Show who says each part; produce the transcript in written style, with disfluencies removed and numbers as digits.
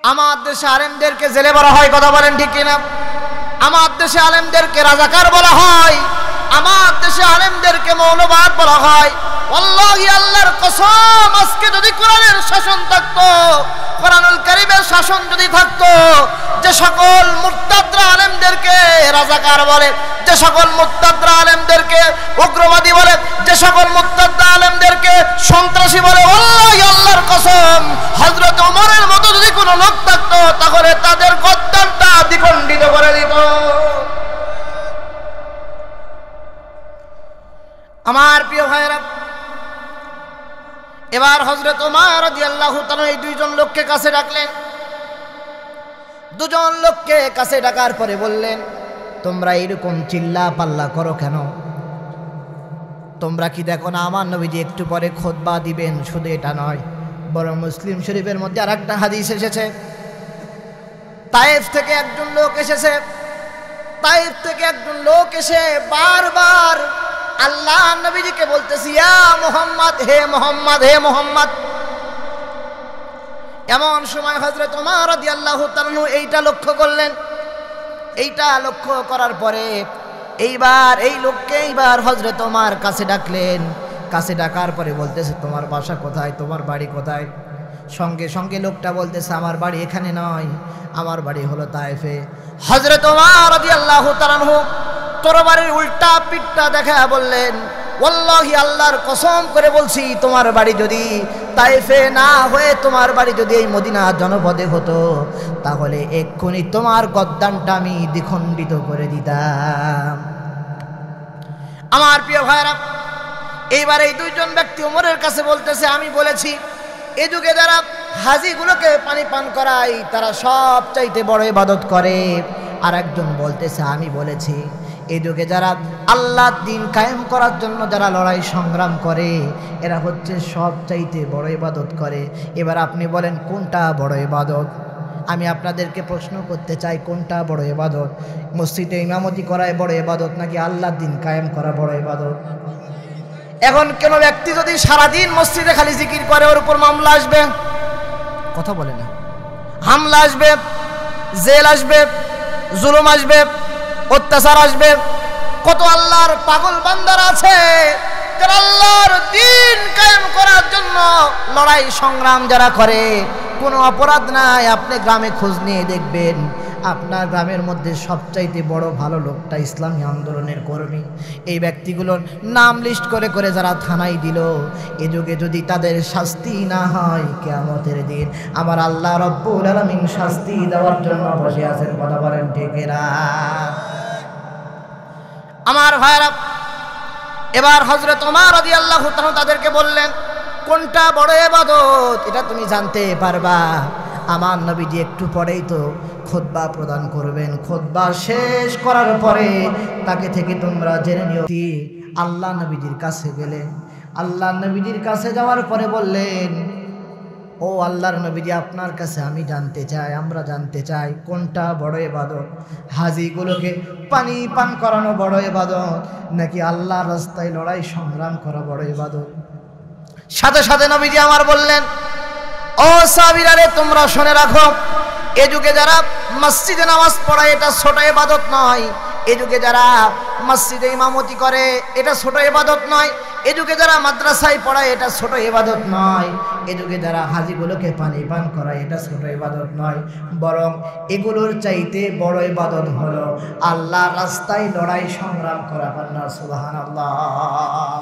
Speaker 1: আমার দেশে আলেমদেরকে জেলে বলা হয়, কথা বলেন ঠিক কিনা? আমার দেশে আলেমদেরকে রাজাকার বলা হয়, আমার দেশে আলেমদেরকে মৌলবাদ বলা হয়। আল্লাহি আল্লাহর কসম, আজকে যদি কোরআনের শাসন থাকতো, কোরআনুল কারীমের শাসন যদি থাকতো, যে সকল মুরতাদরা আলেমদেরকে রাজাকার বলে, যে সকল মুরতাদরা আলেমদেরকে উগ্রবাদী বলে, যে সকল মুরতাদরা আলেমদেরকে সন্ত্রাসী বলে, আল্লাহি আল্লাহর কসম হযরত ওমরের মতো যদি কোনো লোক থাকতো, তাহলে তাদের গর্দানটা দ্বিখণ্ডিত করে দিত। আমার প্রিয় ভাইরা, এবার হযরত ওমর রাদিয়াল্লাহু তাআলা এই দুইজন লোককে কাছে ডাকলেন। দুজন লোককে কাছে ডাকার পরে বললেন, তোমরা এরকম চিল্লা পাল্লা করো কেন? তোমরা কি দেখো না আমার নবীজি একটু পরে খুতবা দিবেন? শুধু এটা নয়, বরং মুসলিম শরীফের মধ্যে আরেকটা হাদিস এসেছে, তায়েফ থেকে একজন লোক এসেছে, তায়েফ থেকে একজন লোক এসে বারবার আল্লাহ নবীজিকে বলতেছি, ইয়া মুহাম্মদ, হে মুহাম্মদ, হে মুহাম্মদ। এমন সময় হযরত ওমর রাদিয়াল্লাহু তাআলা এইটা লক্ষ্য করলেন। এইটা লক্ষ্য করার পরে এইবার এই লোককে এইবার হযরত ওমর কাছে ডাকলেন। কাছে ডাকার পরে বলতেছে, তোমার বাসা কোথায়, তোমার বাড়ি কোথায়? সঙ্গে সঙ্গে লোকটা বলতেছে, আমার বাড়ি এখানে নয়, আমার বাড়ি হলো তায়েফে। হযরত ওমর রাদিয়াল্লাহু তাআলা তরবারির উল্টা পিঠটা দেখা বললেন, ওয়াল্লাহি আল্লাহর কসম করে বলছি, তোমার বাড়ি যদি তায়েফে না হয়ে তোমার বাড়ি যদি এই মদিনা জনপদে হতো, তাহলে এক্ষুনি তোমার গর্দানটা আমি দ্বিখণ্ডিত করে দিতাম। আমার প্রিয় ভাইরা, এইবার এই দুইজন ব্যক্তি ওমরের কাছে বলতেছে, আমি বলেছি এ যুগে যারা হাজিগুলোকে পানি পান করায় তারা সব চাইতে বড় ইবাদত করে। আর একজন বলতেছে, আমি বলেছি এই যুগে যারা আল্লাহর দ্বীন কায়েম করার জন্য যারা লড়াই সংগ্রাম করে, এরা হচ্ছে সব চাইতে বড় ইবাদত করে। এবার আপনি বলেন কোনটা বড় ইবাদত? আমি আপনাদেরকে প্রশ্ন করতে চাই, কোনটা বড় ইবাদত? মসজিদে ইমামতি করায় বড় ইবাদত, নাকি আল্লাহর দ্বীন কায়েম করা বড় ইবাদত? এখন কোন ব্যক্তি যদি সারাদিন মসজিদে খালি জিকির করে, ওর উপর মামলা আসবে, কথা বলে না, হামলা আসবে, জেল আসবে, জুলুম আসবে, অত্যাচার আসবে। কত আল্লাহর পাগল বান্দারা আছে যারা আল্লাহর দ্বীন কায়েম করার জন্য লড়াই সংগ্রাম যারা করে, কোনো অপরাধ নাই। আপনি গ্রামে খোঁজ নিয়ে দেখবেন, আপনার গ্রামের মধ্যে সবচাইতে বড় ভালো লোকটা ইসলামী আন্দোলনের কর্মী। এই ব্যক্তিগুলোর নাম লিস্ট করে করে যারা থানায় দিল, এ যুগে যদি তাদের শাস্তি না হয়, কিয়ামতের দিন আমার আল্লাহ রব্বুল আলামিন শাস্তি দেওয়ার জন্য বসে আছেন, কথা বলেন ঠিক না? আমার ভাইরা, এবার হযরত ওমর রাদিয়াল্লাহু তাআলা তাদেরকে বললেন, কোনটা বড় ইবাদত এটা তুমি জানতে পারবা। আমার নবীজি একটু পরেই তো খুতবা প্রদান করবেন। খুতবা শেষ করার পরে তাকে থেকে তোমরা জেনে নিও। আল্লাহ নবীজির কাছে গেলেন। আল্লাহ নবীজির কাছে যাওয়ার পরে বললেন, ও আল্লাহর নবীজি, আপনার কাছে আমি জানতে চাই, আমরা জানতে চাই কোনটা বড় ইবাদত? হাজিগুলোকে পানি পান করানো বড় ইবাদত, নাকি আল্লাহর রাস্তায় লড়াই সংগ্রাম করা বড় ইবাদত? সাথে সাথে নবীজি আমার বললেন, ও সাহাবীরা রে, তোমরা শুনে রাখো, এ যুগে যারা মসজিদে নামাজ পড়ায় এটা ছোট ইবাদত নয়। এ যুগে যারা মসজিদে ইমামতি করে এটা ছোট ইবাদত নয়। এ যুগে যারা মাদ্রাসায় পড়ায় এটা ছোট ইবাদত নয়। এ যুগে যারা হাজিগুলোকে পানি পান করায় এটা ছোট ইবাদত নয়, বরং এগুলোর চাইতে বড় ইবাদত হলো আল্লাহর রাস্তায় লড়াই সংগ্রাম করা। সুবহানাল্লাহ।